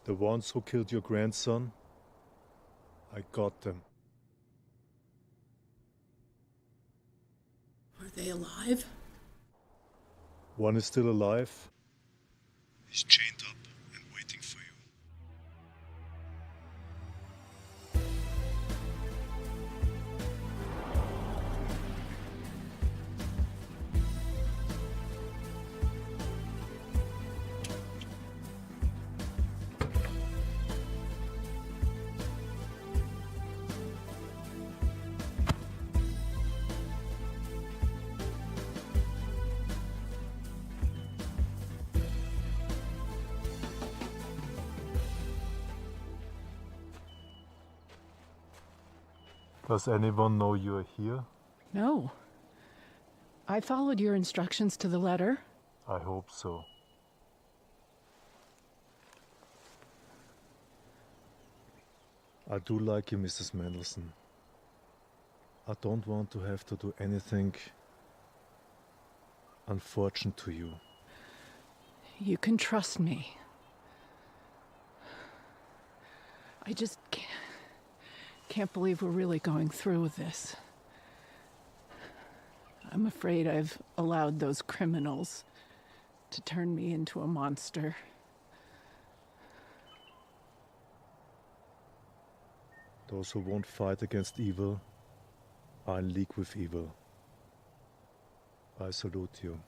The ones who killed your grandson? I got them. Are they alive? One is still alive. He's chained up and waiting for you. Does anyone know you are here? No. I followed your instructions to the letter. I hope so. I do like you, Mrs. Mendelssohn. I don't want to have to do anything unfortunate to you. You can trust me. I just can't believe we're really going through with this. I'm afraid I've allowed those criminals to turn me into a monster. Those who won't fight against evil are in league with evil. I salute you.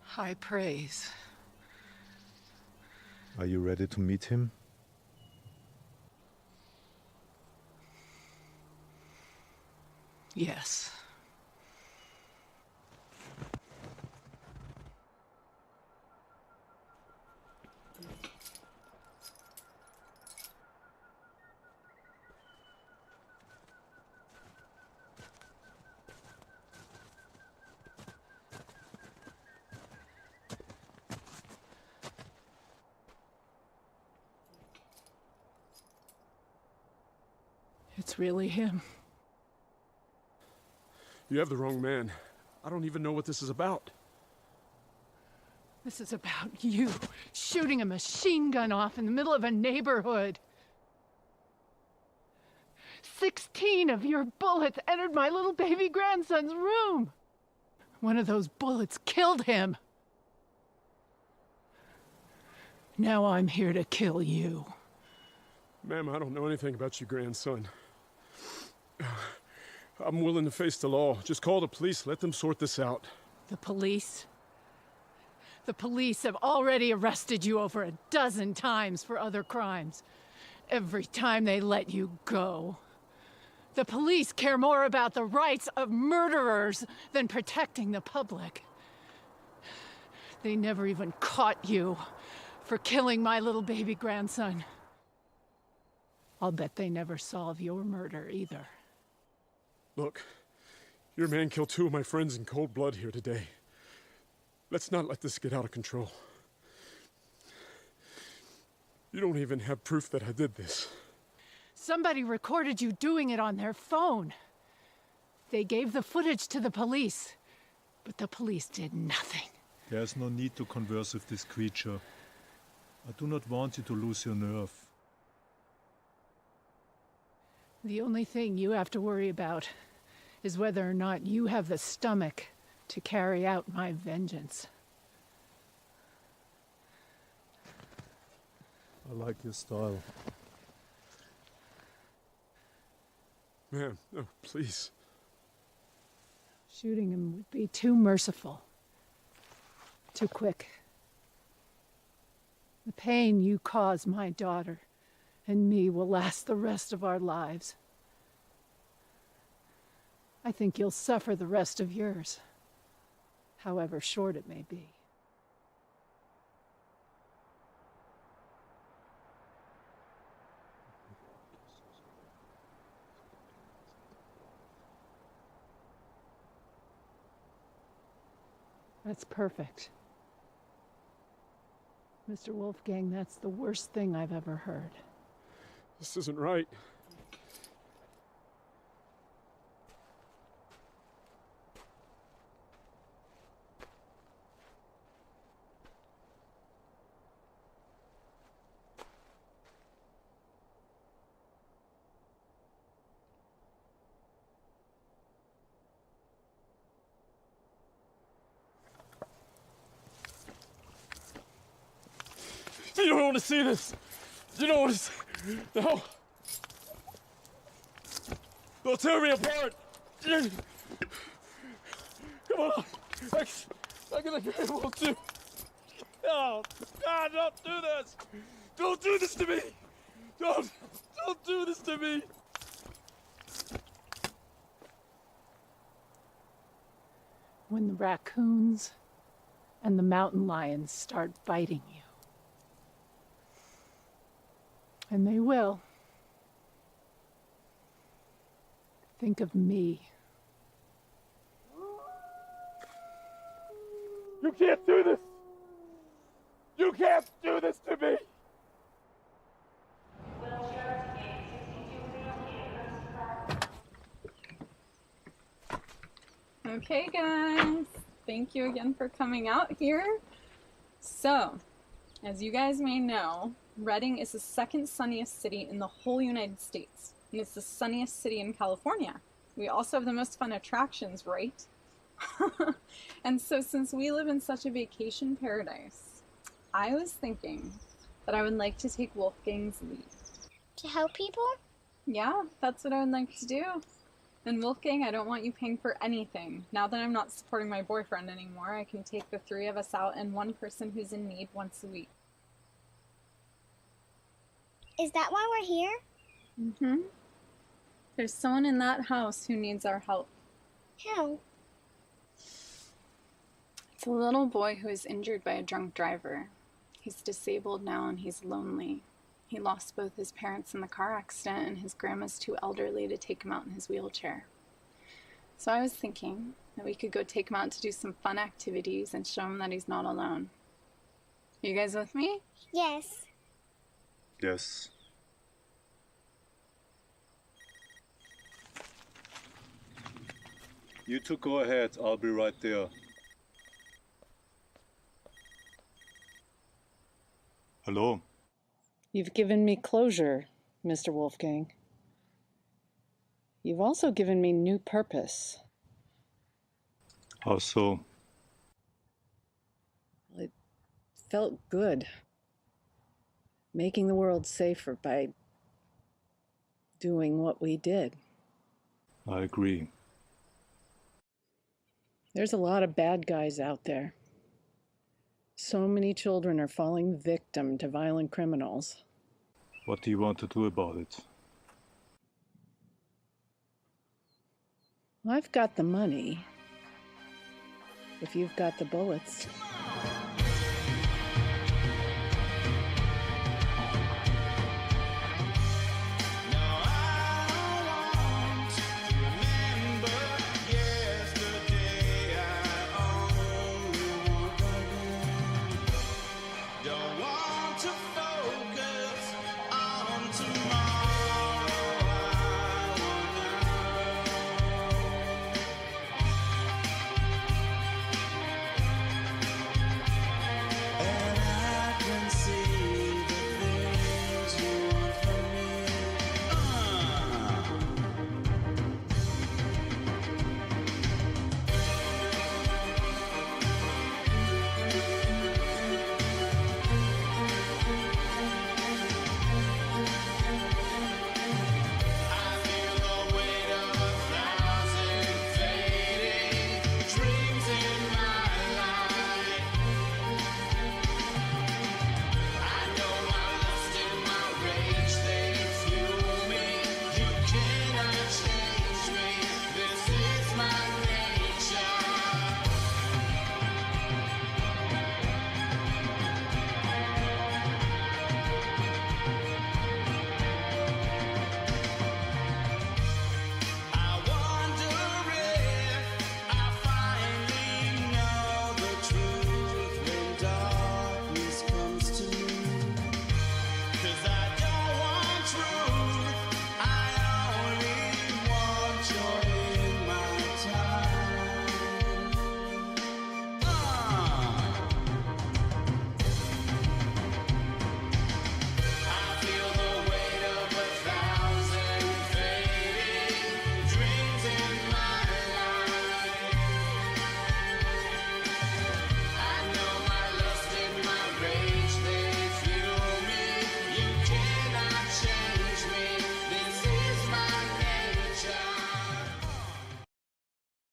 High praise. Are you ready to meet him? Yes. It's really him. You have the wrong man. I don't even know what this is about. This is about you shooting a machine gun off in the middle of a neighborhood. 16 of your bullets entered my little baby grandson's room. One of those bullets killed him. Now I'm here to kill you. Ma'am, I don't know anything about your grandson. I'm willing to face the law. Just call the police. Let them sort this out. The police? The police have already arrested you over a dozen times for other crimes. Every time they let you go. The police care more about the rights of murderers than protecting the public. They never even caught you for killing my little baby grandson. I'll bet they never solve your murder either. Look, your man killed 2 of my friends in cold blood here today. Let's not let this get out of control. You don't even have proof that I did this. Somebody recorded you doing it on their phone. They gave the footage to the police, but the police did nothing. There's no need to converse with this creature. I do not want you to lose your nerve. The only thing you have to worry about is whether or not you have the stomach to carry out my vengeance. I like your style. Ma'am, no, please. Shooting him would be too merciful. Too quick. The pain you cause my daughter and me will last the rest of our lives. I think you'll suffer the rest of yours, however short it may be. That's perfect. Mr. Wolfgang, that's the worst thing I've ever heard. This isn't right. You don't want to see this. You don't want to see... No. They'll tear me apart. Come on. I can be able to. Oh, God, don't do this. Don't do this to me. Don't do this to me. When the raccoons and the mountain lions start biting you. And they will. Think of me. You can't do this. You can't do this to me. Okay, guys. Thank you again for coming out here. So, as you guys may know, Redding is the second sunniest city in the whole United States, and it's the sunniest city in California. We also have the most fun attractions, right? And so since we live in such a vacation paradise, I was thinking that I would like to take Wolfgang's lead. To help people? Yeah, that's what I would like to do. And Wolfgang, I don't want you paying for anything. Now that I'm not supporting my boyfriend anymore, I can take the 3 of us out and one person who's in need once a week. Is that why we're here? Mm-hmm. There's someone in that house who needs our help. Who? It's a little boy who is injured by a drunk driver. He's disabled now and he's lonely. He lost both his parents in the car accident and his grandma's too elderly to take him out in his wheelchair. So I was thinking that we could go take him out to do some fun activities and show him that he's not alone. Are you guys with me? Yes. Yes. You two go ahead, I'll be right there. Hello? You've given me closure, Mr. Wolfgang. You've also given me new purpose. How so? It felt good. Making the world safer by doing what we did. I agree. There's a lot of bad guys out there. So many children are falling victim to violent criminals. What do you want to do about it? I've got the money. If you've got the bullets.